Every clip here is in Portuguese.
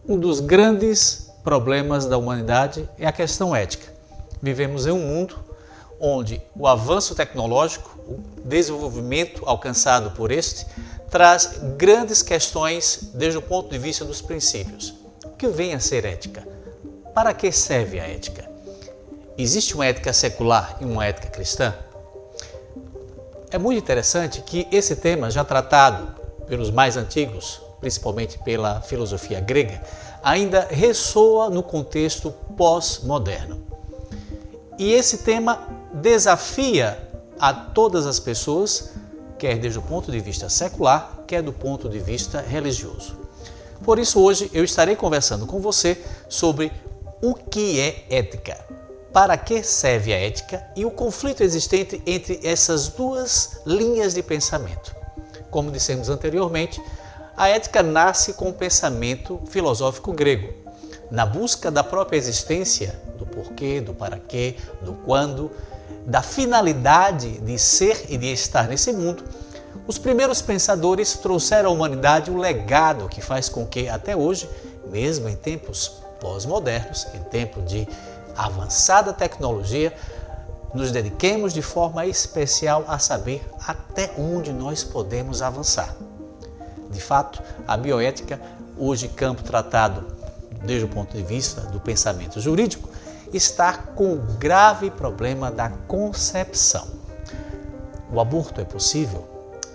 Um dos grandes problemas da humanidade é a questão ética. Vivemos em um mundo onde o avanço tecnológico, o desenvolvimento alcançado por este, traz grandes questões desde o ponto de vista dos princípios. O que vem a ser ética? Para que serve a ética? Existe uma ética secular e uma ética cristã? É muito interessante que esse tema, já tratado pelos mais antigos, principalmente pela filosofia grega, ainda ressoa no contexto pós-moderno. E esse tema desafia a todas as pessoas, quer desde o ponto de vista secular, quer do ponto de vista religioso. Por isso, hoje eu estarei conversando com você sobre o que é ética, para que serve a ética e o conflito existente entre essas duas linhas de pensamento. Como dissemos anteriormente, a ética nasce com o pensamento filosófico grego, na busca da própria existência, do porquê, do para quê, do quando, da finalidade de ser e de estar nesse mundo. Os primeiros pensadores trouxeram à humanidade um legado que faz com que até hoje, mesmo em tempos pós-modernos, em tempos de avançada tecnologia, nos dediquemos de forma especial a saber até onde nós podemos avançar. De fato, a bioética, hoje campo tratado desde o ponto de vista do pensamento jurídico, está com o grave problema da concepção. O aborto é possível?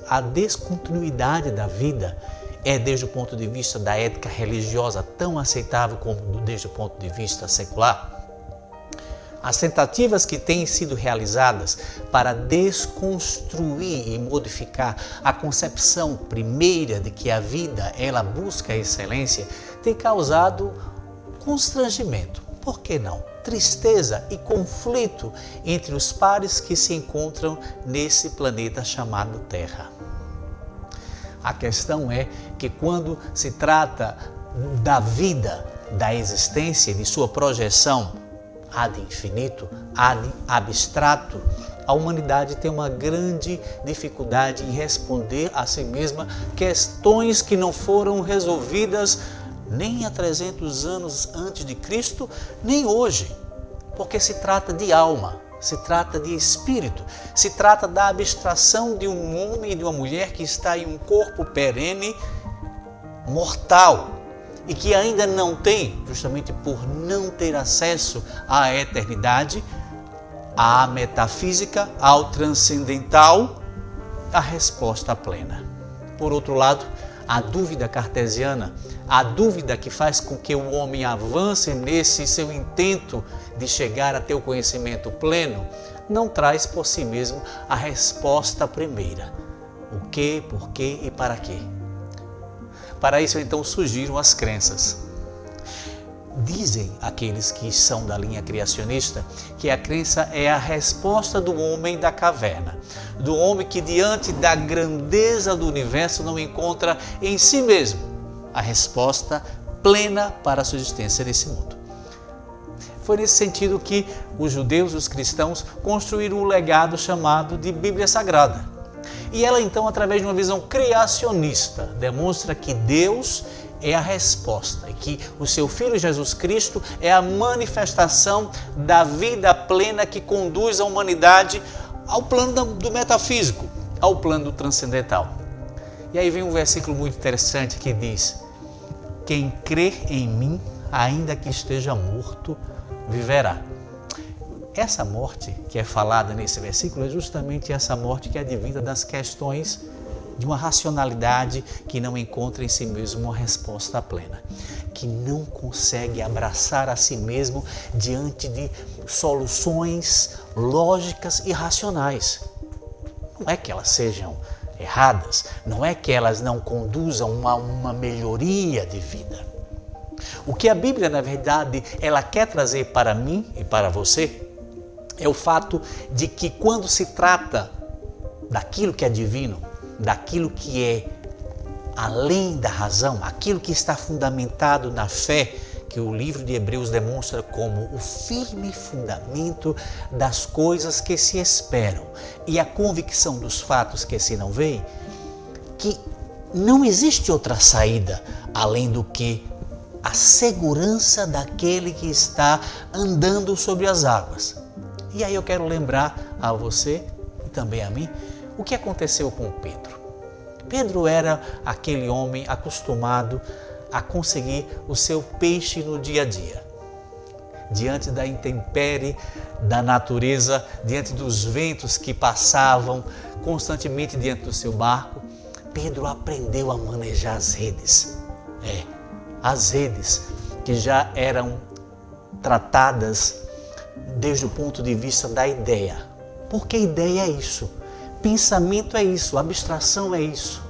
A descontinuidade da vida é, desde o ponto de vista da ética religiosa, tão aceitável como desde o ponto de vista secular? As tentativas que têm sido realizadas para desconstruir e modificar a concepção primeira de que a vida ela busca a excelência têm causado constrangimento, por que não? Tristeza e conflito entre os pares que se encontram nesse planeta chamado Terra. A questão é que quando se trata da vida, da existência, de sua projeção ad infinito, ad abstrato, a humanidade tem uma grande dificuldade em responder a si mesma questões que não foram resolvidas nem há 300 anos antes de Cristo, nem hoje, porque se trata de alma, se trata de espírito, se trata da abstração de um homem e de uma mulher que está em um corpo perene, mortal, e que ainda não tem, justamente por não ter acesso à eternidade, à metafísica, ao transcendental, a resposta plena. Por outro lado, a dúvida cartesiana, a dúvida que faz com que o homem avance nesse seu intento de chegar a ter o conhecimento pleno, não traz por si mesmo a resposta primeira. O que, por quê e para quê? Para isso, então, surgiram as crenças. Dizem aqueles que são da linha criacionista que a crença é a resposta do homem da caverna, do homem que diante da grandeza do universo não encontra em si mesmo a resposta plena para a sua existência nesse mundo. Foi nesse sentido que os judeus e os cristãos construíram um legado chamado de Bíblia Sagrada. E ela então, através de uma visão criacionista, demonstra que Deus é a resposta e que o seu Filho Jesus Cristo é a manifestação da vida plena que conduz a humanidade ao plano do metafísico, ao plano do transcendental. E aí vem um versículo muito interessante que diz: quem crer em mim, ainda que esteja morto, viverá. Essa morte que é falada nesse versículo é justamente essa morte que é advinda das questões de uma racionalidade que não encontra em si mesmo uma resposta plena, que não consegue abraçar a si mesmo diante de soluções lógicas e racionais. Não é que elas sejam erradas, não é que elas não conduzam a uma melhoria de vida. O que a Bíblia, na verdade, ela quer trazer para mim e para você é o fato de que quando se trata daquilo que é divino, daquilo que é além da razão, aquilo que está fundamentado na fé, que o livro de Hebreus demonstra como o firme fundamento das coisas que se esperam e a convicção dos fatos que se não veem, que não existe outra saída além do que a segurança daquele que está andando sobre as águas. E aí eu quero lembrar a você e também a mim o que aconteceu com Pedro. Pedro era aquele homem acostumado a conseguir o seu peixe no dia a dia. Diante da intempérie da natureza, diante dos ventos que passavam constantemente diante do seu barco, Pedro aprendeu a manejar as redes. As redes que já eram tratadas desde o ponto de vista da ideia. Porque ideia é isso, pensamento é isso, abstração é isso.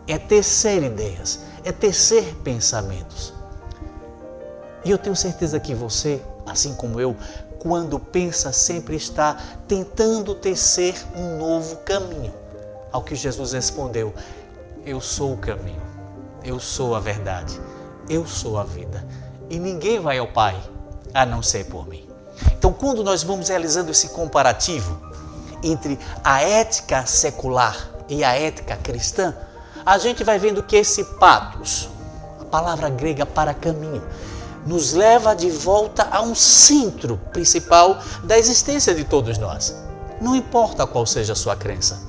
É tecer ideias, é tecer pensamentos. E eu tenho certeza que você, assim como eu, quando pensa, sempre está tentando tecer um novo caminho. Ao que Jesus respondeu: eu sou o caminho, eu sou a verdade, eu sou a vida. E ninguém vai ao Pai a não ser por mim. Então, quando nós vamos realizando esse comparativo entre a ética secular e a ética cristã, a gente vai vendo que esse patos, a palavra grega para caminho, nos leva de volta a um centro principal da existência de todos nós. Não importa qual seja a sua crença,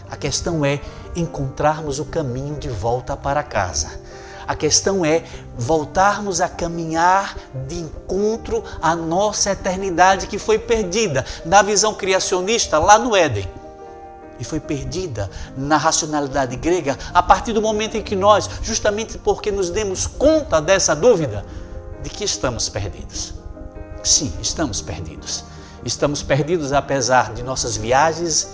a questão é encontrarmos o caminho de volta para casa. A questão é voltarmos a caminhar de encontro à nossa eternidade que foi perdida na visão criacionista lá no Éden. E foi perdida na racionalidade grega a partir do momento em que nós, justamente porque nos demos conta dessa dúvida, de que estamos perdidos. Sim, estamos perdidos. Estamos perdidos apesar de nossas viagens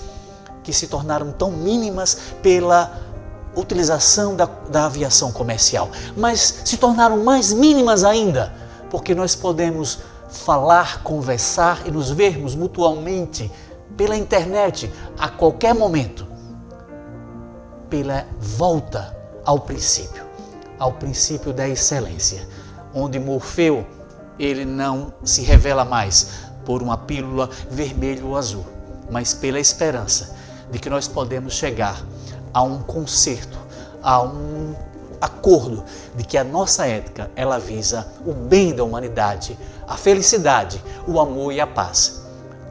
que se tornaram tão mínimas pela utilização da aviação comercial, mas se tornaram mais mínimas ainda, porque nós podemos falar, conversar e nos vermos mutuamente pela internet a qualquer momento, pela volta ao princípio da excelência, onde Morfeu ele não se revela mais por uma pílula vermelha ou azul, mas pela esperança de que nós podemos chegar a um concerto, a um acordo de que a nossa ética, ela visa o bem da humanidade, a felicidade, o amor e a paz.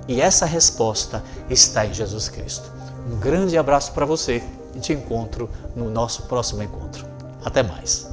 E essa resposta está em Jesus Cristo. Um grande abraço para você e te encontro no nosso próximo encontro. Até mais.